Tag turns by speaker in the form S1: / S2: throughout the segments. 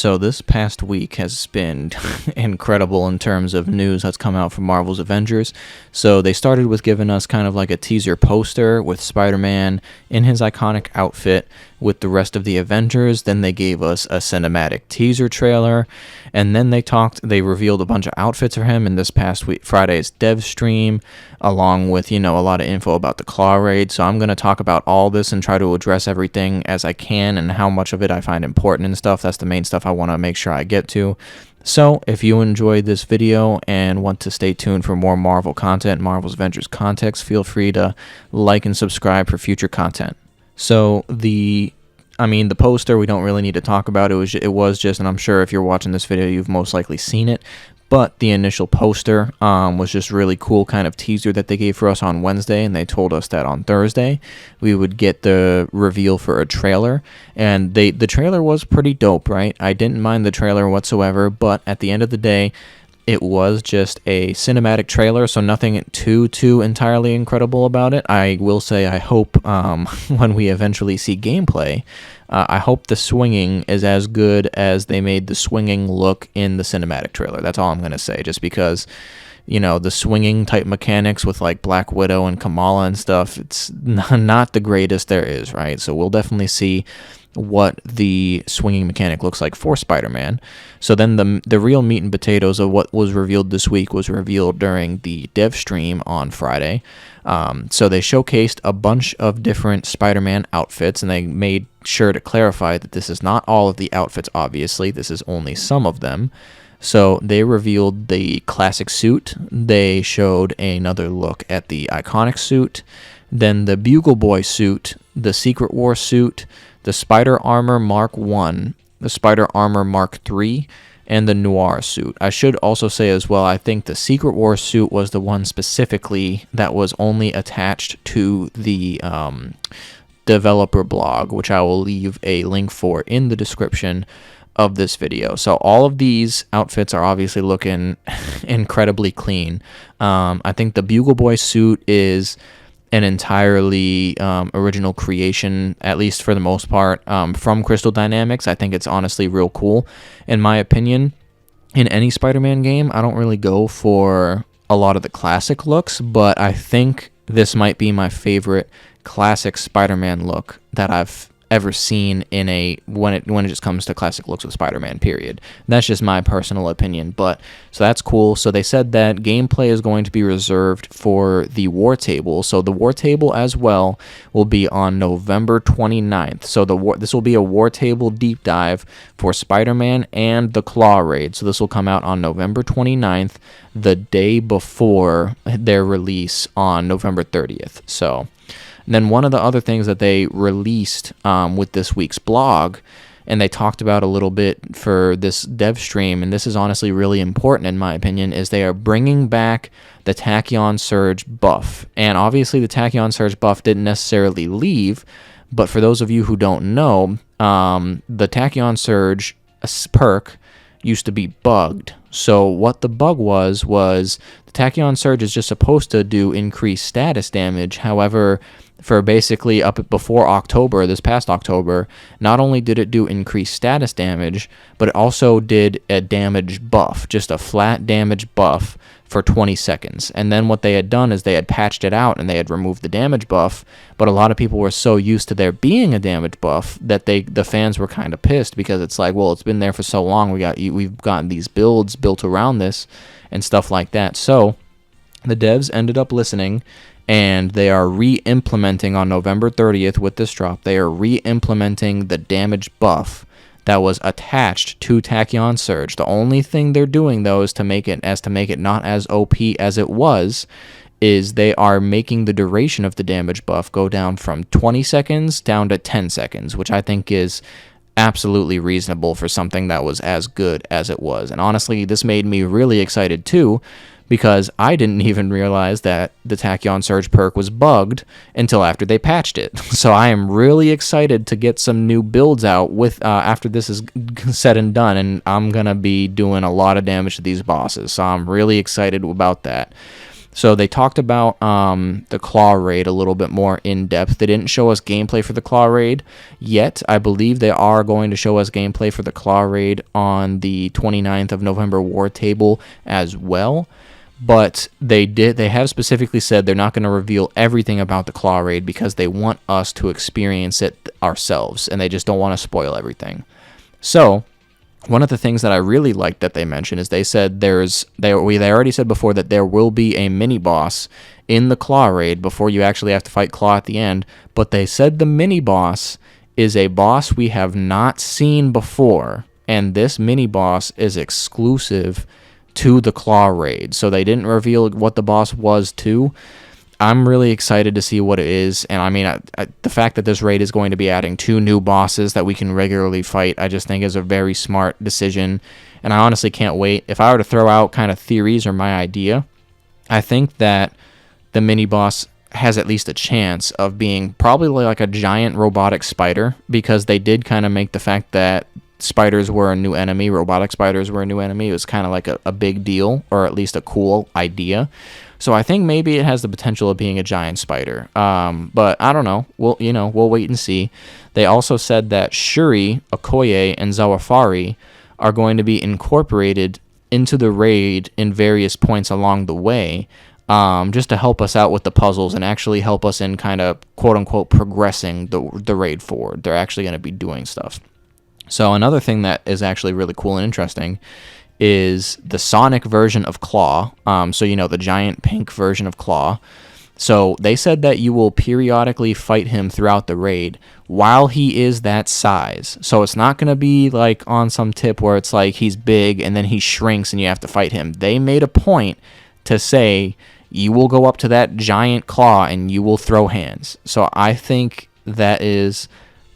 S1: So this past week has been incredible in terms of news that's come out from Marvel's Avengers. So they started with giving us kind of like a teaser poster with Spider-Man in his iconic outfit with the rest of the Avengers. Then they gave us a cinematic teaser trailer, and then they revealed a bunch of outfits for him in this past week, Friday's dev stream, along with, a lot of info about the Klaw Raid. So I'm going to talk about all this and try to address everything as I can and how much of it I find important and stuff. That's the main stuff I want to make sure I get to. So if you enjoyed this video and want to stay tuned for more Marvel content, Marvel's Avengers context, feel free to like and subscribe for future content. So the poster, we don't really need to talk about. It was just, and I'm sure if you're watching this video, you've most likely seen it. But the initial poster was just really cool kind of teaser that they gave for us on Wednesday, and they told us that on Thursday we would get the reveal for a trailer. And the trailer was pretty dope, right? I didn't mind the trailer whatsoever, but at the end of the day, it was just a cinematic trailer, so nothing too entirely incredible about it. I will say I hope when we eventually see gameplay, I hope the swinging is as good as they made the swinging look in the cinematic trailer. That's all I'm going to say, just because, the swinging type mechanics with like Black Widow and Kamala and stuff, it's not the greatest there is, right? So we'll definitely see what the swinging mechanic looks like for Spider-Man. So then the real meat and potatoes of what was revealed this week was revealed during the dev stream on Friday. So they showcased a bunch of different Spider-Man outfits, and they made sure to clarify that this is not all of the outfits, obviously. This is only some of them. So they revealed the classic suit. They showed another look at the iconic suit. Then the Bugle Boy suit, the Secret War suit, the Spider Armor Mark 1, the Spider Armor Mark 3, and the Noir suit. I should also say as well, I think the Secret War suit was the one specifically that was only attached to the developer blog, which I will leave a link for in the description of this video. So all of these outfits are obviously looking incredibly clean. I think the Bugle Boy suit is an entirely original creation, at least for the most part, from Crystal Dynamics. I think it's honestly real cool. In my opinion, in any Spider-Man game, I don't really go for a lot of the classic looks, but I think this might be my favorite classic Spider-Man look that I've ever seen in when it just comes to classic looks with Spider-Man, period. That's just my personal opinion, but so that's cool. So they said that gameplay is going to be reserved for the WARTABLE. So the WARTABLE as well will be on November 29th. So this will be a WARTABLE deep dive for Spider-Man and the Klaw Raid. So this will come out on November 29th, the day before their release on November 30th. So and then one of the other things that they released with this week's blog, and they talked about a little bit for this dev stream, and this is honestly really important in my opinion, is they are bringing back the Tachyon Surge buff. And obviously the Tachyon Surge buff didn't necessarily leave, but for those of you who don't know, the Tachyon Surge perk used to be bugged. So what the bug was the Tachyon Surge is just supposed to do increased status damage. However, for basically up before October, this past October, not only did it do increased status damage, but it also did a damage buff, just a flat damage buff for 20 seconds. And then what they had done is they had patched it out and they had removed the damage buff, but a lot of people were so used to there being a damage buff that the fans were kind of pissed, because it's like, well, it's been there for so long, we've gotten these builds built around this and stuff like that. So the devs ended up listening, and they are re-implementing on November 30th with this drop. They are re-implementing the damage buff that was attached to Tachyon Surge. The only thing they're doing, though, is to make it not as OP as it was, is they are making the duration of the damage buff go down from 20 seconds down to 10 seconds, which I think is absolutely reasonable for something that was as good as it was. And honestly, this made me really excited too, because I didn't even realize that the Tachyon Surge perk was bugged until after they patched it. So I am really excited to get some new builds out with after this is said and done, and I'm going to be doing a lot of damage to these bosses. So I'm really excited about that. So they talked about the Klaw Raid a little bit more in depth. They didn't show us gameplay for the Klaw Raid yet. I believe they are going to show us gameplay for the Klaw Raid on the 29th of November WARTABLE as well. But they have specifically said they're not going to reveal everything about the Klaw Raid because they want us to experience it ourselves, and they just don't want to spoil everything. So one of the things that I really liked that they mentioned is they said they already said before that there will be a mini boss in the Klaw Raid before you actually have to fight Klaw at the end, but they said the mini boss is a boss we have not seen before, and this mini boss is exclusive to the Klaw Raid. So they didn't reveal what the boss was too. I'm really excited to see what it is, and I mean, the fact that this raid is going to be adding 2 new bosses that we can regularly fight, I just think is a very smart decision, and I honestly can't wait. If I were to throw out kind of theories or my idea, I think that the mini-boss has at least a chance of being probably like a giant robotic spider, because they did kind of make the fact that spiders were a new enemy, robotic spiders were a new enemy. It was kind of like a big deal, or at least a cool idea. So I think maybe it has the potential of being a giant spider. But I don't know. We'll wait and see. They also said that Shuri, Okoye, and Zawafari are going to be incorporated into the raid in various points along the way, just to help us out with the puzzles and actually help us in kind of quote-unquote progressing the raid forward. They're actually going to be doing stuff. So another thing that is actually really cool and interesting is the Sonic version of Klaw. So, the giant pink version of Klaw. So they said that you will periodically fight him throughout the raid while he is that size. So it's not going to be like on some tip where it's like he's big and then he shrinks and you have to fight him. They made a point to say you will go up to that giant claw and you will throw hands. So I think that is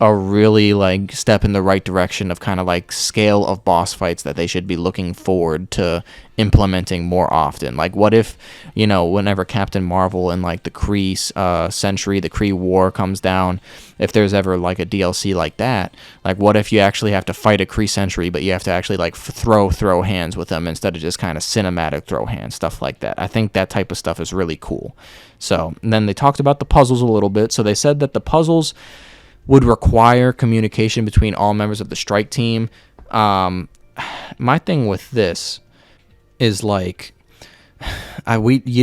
S1: a really step in the right direction of kind of scale of boss fights that they should be looking forward to implementing more often. Like, what if, whenever Captain Marvel and the Kree Century, the Kree War comes down, if there's ever a DLC like that, what if you actually have to fight a Kree Century, but you have to actually throw hands with them instead of just kind of cinematic throw hands, stuff like that. I think that type of stuff is really cool. So, and then they talked about the puzzles a little bit. So they said that the puzzles would require communication between all members of the strike team. My thing with this is you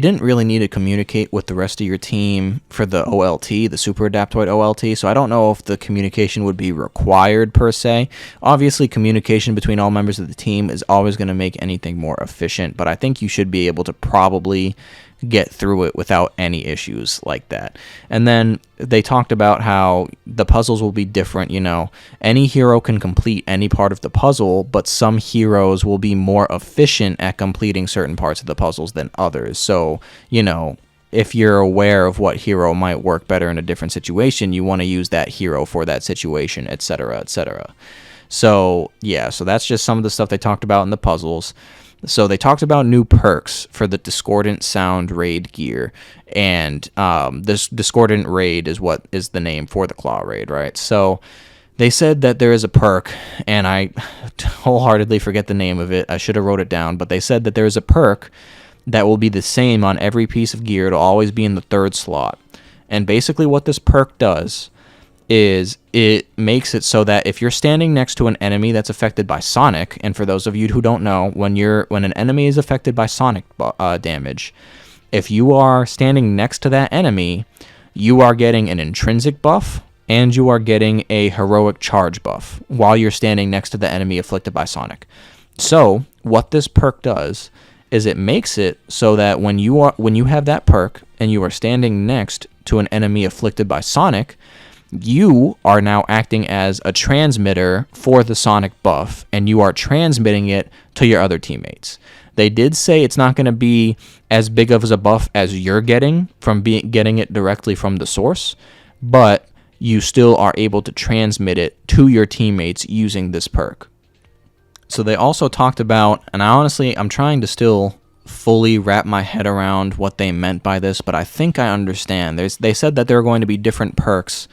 S1: didn't really need to communicate with the rest of your team for the OLT, the Super Adaptoid OLT, so I don't know if the communication would be required per se. Obviously, communication between all members of the team is always going to make anything more efficient, but I think you should be able to probably get through it without any issues like that. And then they talked about how the puzzles will be different. Any hero can complete any part of the puzzle, but some heroes will be more efficient at completing certain parts of the puzzles than others. So, if you're aware of what hero might work better in a different situation, you want to use that hero for that situation, etc., etc. So, yeah, so that's just some of the stuff they talked about in the puzzles. So they talked about new perks for the Discordant Sound Raid gear, and this Discordant Raid is what is the name for the Klaw Raid, right? So they said that there is a perk, and I wholeheartedly forget the name of it. I should have wrote it down, but they said that there is a perk that will be the same on every piece of gear. It'll always be in the 3rd slot. And basically what this perk does is it makes it so that if you're standing next to an enemy that's affected by Sonic, and for those of you who don't know, when an enemy is affected by Sonic damage, if you are standing next to that enemy, you are getting an intrinsic buff and you are getting a heroic charge buff while you're standing next to the enemy afflicted by Sonic. So what this perk does is it makes it so that when you have that perk and you are standing next to an enemy afflicted by Sonic, you are now acting as a transmitter for the Sonic buff, and you are transmitting it to your other teammates. They did say it's not going to be as big of a buff as you're getting from getting it directly from the source, but you still are able to transmit it to your teammates using this perk. So they also talked about, and I'm trying to still fully wrap my head around what they meant by this, but I think I understand. They said that there are going to be different perks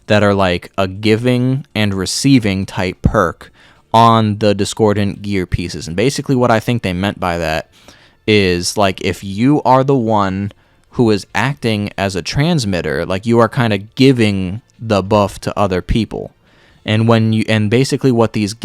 S1: that are like a giving and receiving type perk on the Discordant gear pieces. And basically what I think they meant by that is like if you are the one who is acting as a transmitter, like you are kind of giving the buff to other people. And basically what these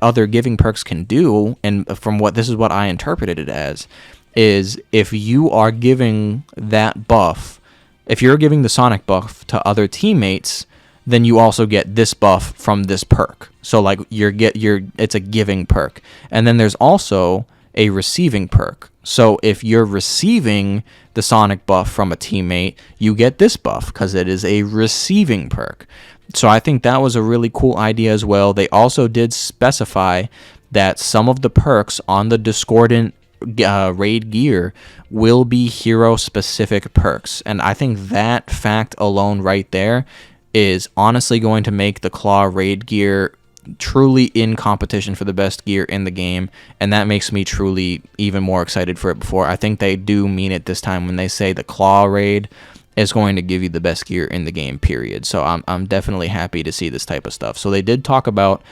S1: other giving perks can do, and from what this is what I interpreted it as, is if you are giving that buff, if you're giving the Sonic buff to other teammates, then you also get this buff from this perk. So like it's a giving perk. And then there's also a receiving perk. So if you're receiving the Sonic buff from a teammate, you get this buff because it is a receiving perk. So I think that was a really cool idea as well. They also did specify that some of the perks on the Discordant raid gear will be hero-specific perks. And I think that fact alone right there is honestly going to make the Klaw Raid gear truly in competition for the best gear in the game, and that makes me truly even more excited for it before. I think they do mean it this time when they say the Klaw Raid is going to give you the best gear in the game, period. So I'm definitely happy to see this type of stuff. So they did talk about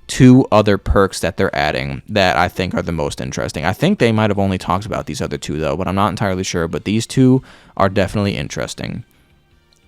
S1: 2 other perks that they're adding that I think are the most interesting. I think they might have only talked about these other 2 though, but I'm not entirely sure, but these 2 are definitely interesting.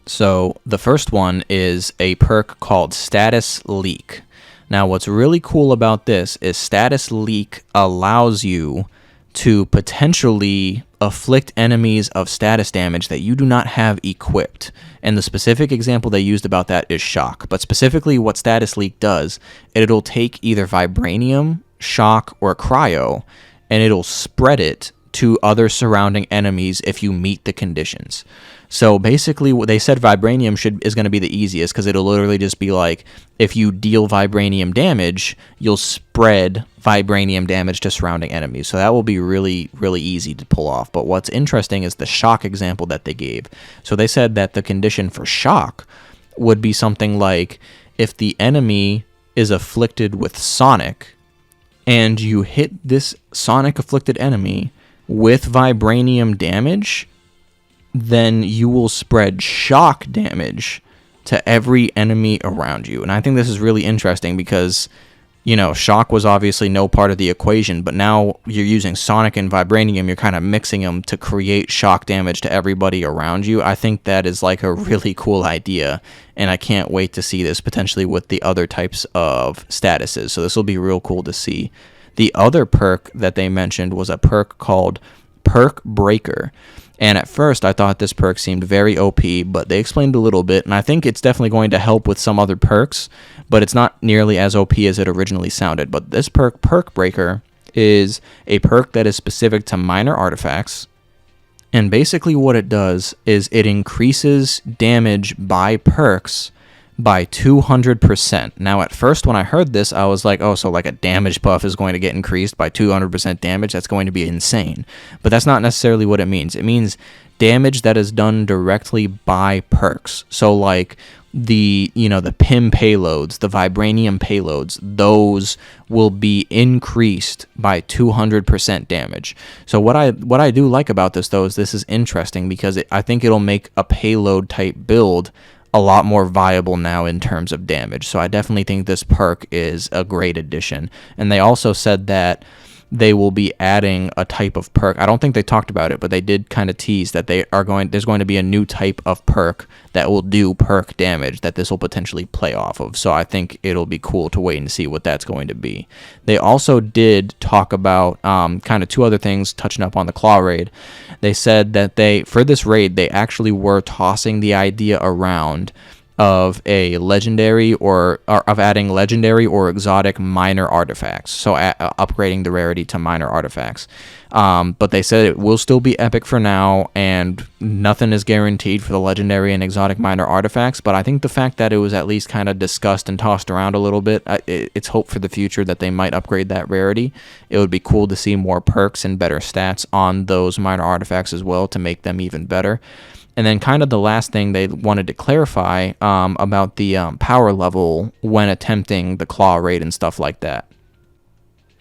S1: So the first one is a perk called Status Leak. Now what's really cool about this is Status Leak allows you to potentially afflict enemies of status damage that you do not have equipped. And the specific example they used about that is Shock. But specifically what Status Leak does, it'll take either Vibranium, Shock, or Cryo, and it'll spread it to other surrounding enemies if you meet the conditions. So basically, they said Vibranium is going to be the easiest because it'll literally just be like, if you deal Vibranium damage, you'll spread Vibranium damage to surrounding enemies. So that will be really, really easy to pull off. But what's interesting is the Shock example that they gave. So they said that the condition for Shock would be something like, if the enemy is afflicted with Sonic, and you hit this Sonic-afflicted enemy with Vibranium damage, then you will spread Shock damage to every enemy around you. And I think this is really interesting because, you know, Shock was obviously no part of the equation, but now you're using Sonic and Vibranium, you're kind of mixing them to create Shock damage to everybody around you. I think that is like a really cool idea, and I can't wait to see this potentially with the other types of statuses. So this will be real cool to see. The other perk that they mentioned was a perk called Perk Breaker. And at first, I thought this perk seemed very OP, but they explained a little bit, and I think it's definitely going to help with some other perks, but it's not nearly as OP as it originally sounded. But this perk, Perk Breaker, is a perk that is specific to minor artifacts, and basically what it does is it increases damage by perks by 200%. Now, at first, when I heard this, I was like, oh, so like a damage buff is going to get increased by 200% damage? That's going to be insane. But that's not necessarily what it means. It means damage that is done directly by perks. So like the PIM payloads, the Vibranium payloads, those will be increased by 200% damage. So what I do like about this, though, is this is interesting because I think it'll make a payload type build a lot more viable now in terms of damage. So I definitely think this perk is a great addition. And they also said that they will be adding a type of perk. I don't think they talked about it, but they did kind of tease that there's going to be a new type of perk that will do perk damage that this will potentially play off of. So I think it'll be cool to wait and see what that's going to be. They also did talk about kind of 2 other things touching up on the Klaw Raid. They said that for this raid, they actually were tossing the idea around of a legendary or of adding legendary or exotic minor artifacts, so upgrading the rarity to minor artifacts. But they said it will still be epic for now, and nothing is guaranteed for the legendary and exotic minor artifacts. But I think the fact that it was at least kind of discussed and tossed around a little bit, it's hope for the future that they might upgrade that rarity. It would be cool to see more perks and better stats on those minor artifacts as well to make them even better. And then kind of the last thing they wanted to clarify about the power level when attempting the Klaw Raid and stuff like that.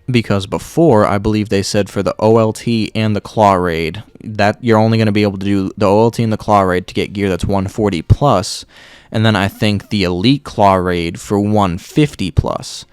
S1: Because before, I believe they said for the OLT and the Klaw Raid, that you're only going to be able to do the OLT and the Klaw Raid to get gear that's 140 plus, and then I think the Elite Klaw Raid for 150 plus.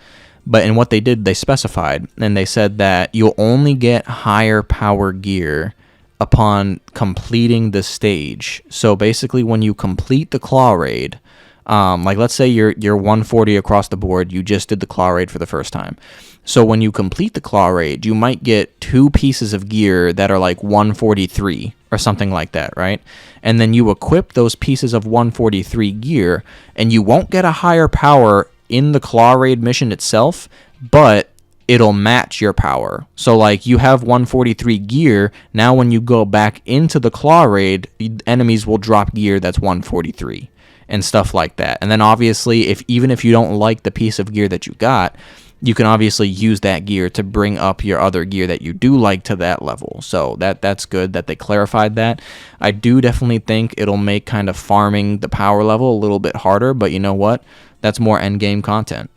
S1: But in what they did, they specified, and they said that you'll only get higher power gear upon completing the stage. So basically, when you complete the Klaw Raid, like let's say you're 140 across the board, you just did the Klaw Raid for the first time. So when you complete the Klaw Raid, you might get 2 pieces of gear that are like 143 or something like that, right? And then you equip those pieces of 143 gear, and you won't get a higher power in the Klaw Raid mission itself, but it'll match your power. So like you have 143 gear, now when you go back into the Klaw Raid, enemies will drop gear that's 143 and stuff like that. And then obviously, even if you don't like the piece of gear that you got, you can obviously use that gear to bring up your other gear that you do like to that level. So that's good that they clarified that. I do definitely think it'll make kind of farming the power level a little bit harder, but you know what? That's more end game content.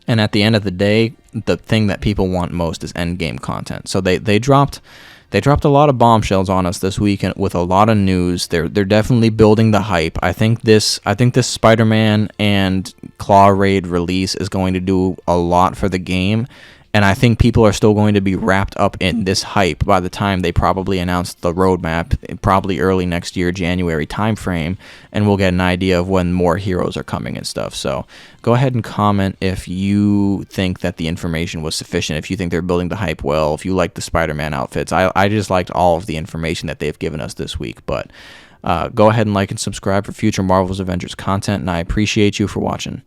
S1: And at the end of the day, the thing that people want most is end game content. So they dropped a lot of bombshells on us this week with a lot of news. They're definitely building the hype. I think this Spider-Man and Klaw Raid release is going to do a lot for the game, and I think people are still going to be wrapped up in this hype by the time they probably announce the roadmap, probably early next year, January timeframe, and we'll get an idea of when more heroes are coming and stuff. So go ahead and comment if you think that the information was sufficient, if you think they're building the hype well, if you like the Spider-Man outfits. I just liked all of the information that they've given us this week. But go ahead and like and subscribe for future Marvel's Avengers content, and I appreciate you for watching.